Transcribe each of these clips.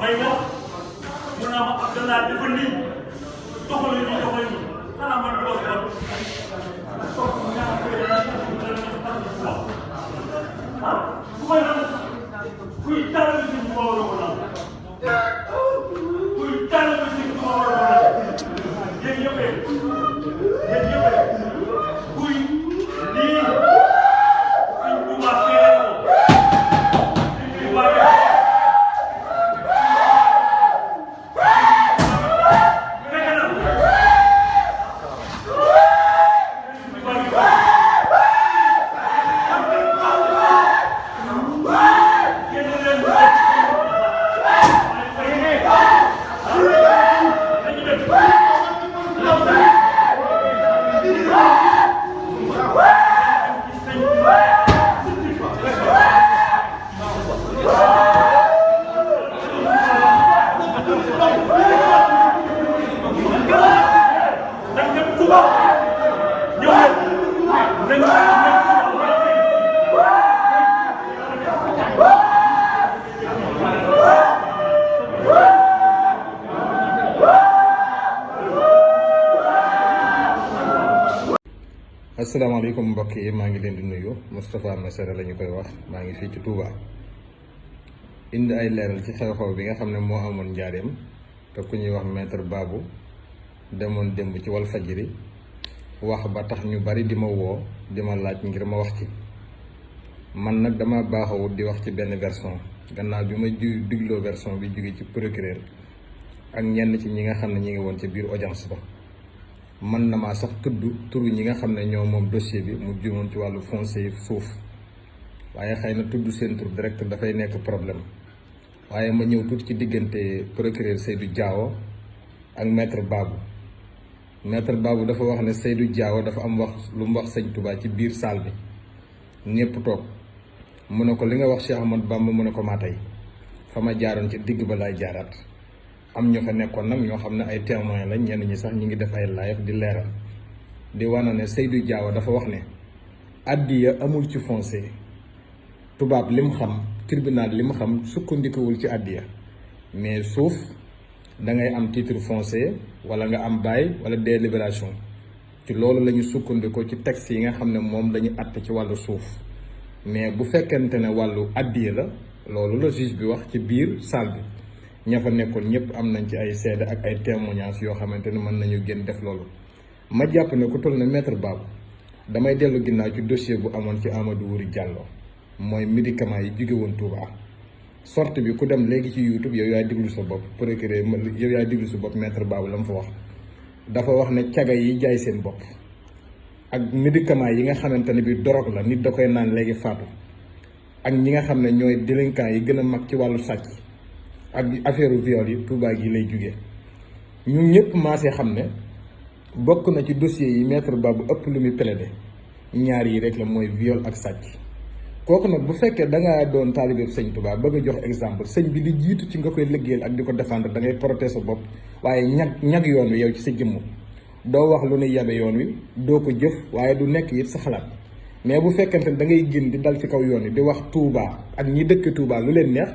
may wax mu naa ma Abdallah dafa nii doxalee nii doxalee nii xanaa man doo ko bu may naan kuy tàll si bu ma war a ko naan kuy tàll si bu ma war a ko naan yéen yëppee kuy lii suñ Tuuba seere ko suñ Tuuba asalaamaaleykum mbokk yi maa ngi leen di nuyu Moustapha Messere la ñu koy wax maa ngi fii ci Touba indi ay leeral ci xew-xew bi nga xam ne moo amoon njaareem te ku ñuy wax maître Babou demoon démb ci Walfadjri wax ba tax ñu bari di ma woo di ma laaj ngir ma wax ci man nag dama baaxawut di wax ci benn version gannaaw bi ma digloo version bi jóge ci procureur ak ñenn ci ñi nga xam ne ñi ngi woon ci biir audience ba man na maa sax tudd turu ñi nga xam ne ñoo moom dossier bi mu jumoon ci wàllu foncier suuf waaye xëy na tudd seen tur direct dafay nekk problème waaye ma ñëw tuuti ci diggante procureur Seydou Diao ak maître Babou dafa wax ne Seydou Diao dafa am wax lu mu wax sëñ Touba ci biir salle bi ñëpp toog mu ne ko li nga wax Cheikh Ahmadou Bamba mu ne ko maa tey fa ma jaaroon ci digg ba laay jaaraat am ñu fa nekkoon nag ñoo xam ne ay témoins lañ ñenn ñi sax ñi ngi def ay live di leeral di wane ne Seydou Diao dafa wax ne addiya amul ci foncier tubaab li mu xam tribunal li mu xam sukkandikuwul ci addiya mais suuf da ngay am titre foncier wala nga am bail wala délibération ci loolu la ñu sukkandikoo ci texte yi nga xam ne moom dañu àtte ci wàllu suuf mais bu fekkente ne wàllu addiya la loolu la juge bi wax ci biir salle bi ña fa nekkoon ñëpp am nañ ci ay seede ak ay témoignages yoo xamante ne mën nañu gën def loolu ma jàpp ne ku toll ne maître Babou damay dellu ginnaaw ci dossier bu amoon ci Amadou Wuri Diallo mooy médicament yi jóge woon Touba sorte bi ku dem léegi ci YouTube yow yaay diglu sa bopp procureur yow yaay diglu sa bopp maître Babou la mu fa wax dafa wax ne caga yi jaay seen bopp ak médicament yi nga xamante ne bi dorog la nit da koy naan léegi faatu ak ñi nga xam ne ñooy délinquants yi gën a mag ci wàllu sàcc ak affaire viol yi Touba gi lay jugee ñun ñëpp maasee xam ne bokk na ci dossier yi maître Babou ëpp lu muy plaider ñaar yi rek la mooy viol ak sàcc kooku nag bu fekkee da ngaa doon taalibe sëñ Touba bëgg a jox exemple sëñ bi li jiitu ci nga koy liggéeyal ak di ko défendre da ngay protéger sa bopp waaye ñag yoon wi yow ci sa jëmm doo wax lu ne yabe yoon wi doo ko jëf waaye du nekk it sa xalaat mais bu fekkente ne da ngay génn di dal ci kaw yoon wi di wax Touba ak ñi dëkk Touba lu leen neex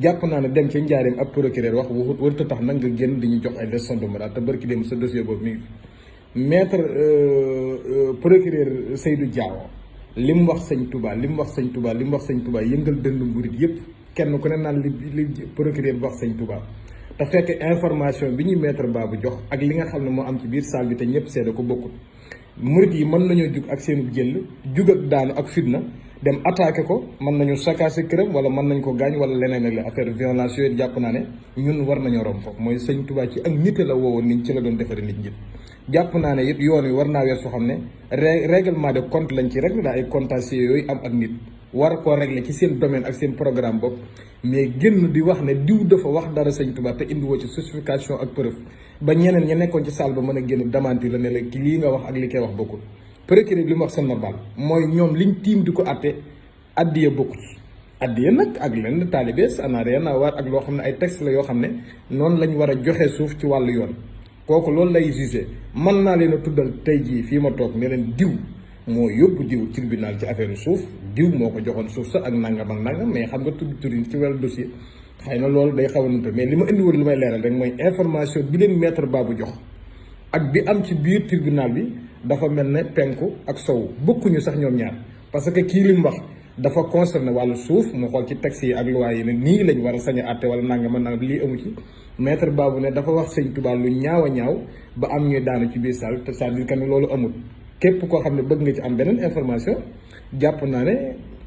jàpp naa ne dem ci njaareem ab procureur wax warut tax nag nga génn di ñu jox ay leçons de morale te barki dem sa dossier boobu mi ngi maître procureur Seydou Diao li mu wax sëñ Touba li mu wax sëñ Touba li mu wax sëñ Touba yëngal dëndu mburit yëpp kenn ku ne naan li procureur bi wax sëñ Touba te fekk information bi ñuy maître Babou jox ak li nga xam ne moo am ci biir salle bi te ñëpp seede ko bokkul murit yi mën nañoo jug ak seenu jël jug ak daanu ak fitna dem attaqué ko mën nañu saccager këram wala mën nañ ko gaañ wala leneen ak la affaire violence yooyu jàpp naa ne ñun war nañoo rom foofu mooy sëñ Touba ci ak nite la woowoon nit ci la doon defaree nit ñi jàpp naa ne it yoon wi war naa weesu xam ne règlement de compte lañ ci régler daa ay contentieux yooyu am ak nit war koo régler ci seen domaine ak seen programme bopp mais génn di wax ne diw dafa wax dara sëñ Touba te indiwoo ci justification ak preuve ba ñeneen ña nekkoon ci salle ba mën a génn démentir la ne la ki lii nga wax ak li koy wax bokkul procureur li mu wax c'est normal mooy ñoom liñ tiim di ko àtte addiya bokku ci addiya nag ak lenn taalibe ça n'a rien à voir ak loo xam ne ay texte la yoo xam ne noonu lañ war a joxe suuf ci wàllu yoon kooku loolu lay jugé mën naa leen a tuddal tey jii fii ma toog ne leen diw moo yóbbu diw tribunal ci affaire suuf diw moo ko joxoon suuf sa ak nangam mais xam nga tudd turin ci wàllu dossier xëy na loolu day xaw a nute mais li ma indi woon li may leeral rek mooy information bi leen maître Babou jox ak bi am ci biir tribunal bi dafa mel ne penku ak sowu bokkuñu sax ñoom ñaar parce que kii li mu wax dafa concerné wàllu suuf mu xool ci texte yi ak loi yi ne nii lañ war a sañ a àtte wala nanga mën naa lii amu ci maître Babou ne dafa wax sëñ Touba lu ñaaw a ñaaw ba am ñuy daanu ci biir salle te c'est-à-dire que loolu amul képp koo xam ne bëgg nga ci am beneen information jàpp naa ne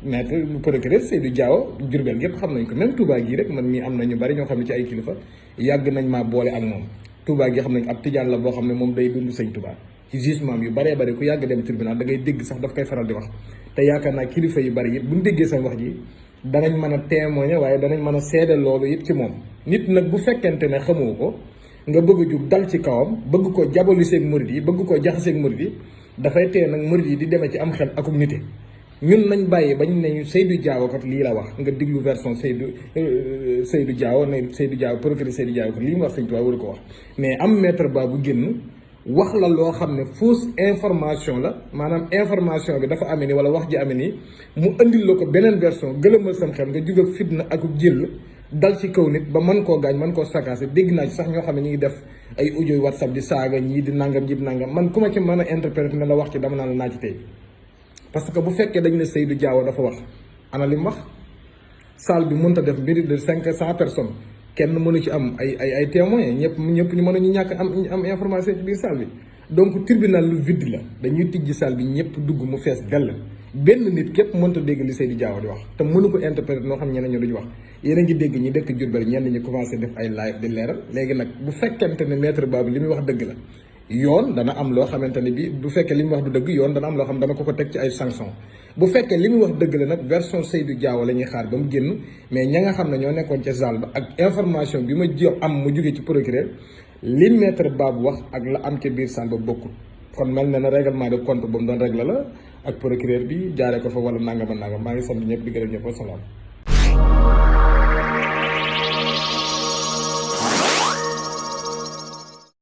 maître procureur Seydou Diao Diourbel gépp xam nañ ko même Touba gii rek man mii am na ñu bari ñoo xam ne ci ay kilifa yàgg nañ maa boole ak moom Touba gi xam nañ ab tijaan la boo xam ne moom day dund sëñ Touba ci jugement yu baree bari ku yàgg dem tribunal da ngay dégg sax daf koy faral di wax te yaakaar naa kilifa yu bari it buñ déggee seen wax ji danañ mën a témoigner waaye danañ mën a seede loolu it ci moom nit nag bu fekkente ne xamoo ko nga bëgg a jug dal ci kawam bëgg ko jaboliseeg murid yi bëgg koo jaxaseeg murid yi dafay tee nag murid yi di demee ci am xel akum nite ñun nañ bàyyi bañ ne Seydou Diao kat lii la wax nga diglu version Seydou Diao ne Seydou Diao procureur Seydou Diao kat lii mu wax sëñ Tuubaa waru ko wax mais am maître Babou génn wax la loo xam ne fausse information la maanaam information bi dafa amee ni wala wax ji amee nii mu andil la ko beneen version gëlëmal sam xel nga jug ak fitna ak jël dal ci kaw nit ba mën koo gaañ mën koo sakaase dégg naa ci sax ñoo xam ne ñu ngi def ay audio WhatsApp di saaga ñii di nangam jib nangam man ku ma ci mën a interpréter ne la wax ci dama naan la naa ci tey parce que bu fekkee dañ ne Seydou Diao dafa wax ana li mu wax salle bi mënut a def mbiri de 500 personnes kenn mënu ci am ay témoins ñëpp ñu mën a ñu ñàkk am information ci biir salle bi donc tribunal lu vide la dañuy tijji salle bi ñëpp dugg mu fees dell benn nit képp mënut a dégg li Seydou Diao di wax te mënu ko interpréter noo xam ñeneen ñu duñu wax yéen a ngi dégg ñi dëkk Diourbel ñenn ñi commencé def ay live di leeral léegi nag bu fekkente ne maître Babou li muy wax dëgg la yoon dana am loo xamante ne bi bu fekkee li muy wax du dëgg yoon dana am loo xam dana ko teg ci ay sanction bu fekkee li muy wax dëgg la nag version Seydou Diao la ñuy xaar ba mu génn mais ña nga xam ne ñoo nekkoon ca salle ba ak information bi ma jox am mu jógee ci procureur li maître Babou wax ak la am ca biir salle ba bokkul kon mel na ne règlement de compte ba mu doon réglé la ak procureur bi jaaree ko fa wala nangam ak nangam maa ngi sant ñëpp di gërëm ñëpp wasalaam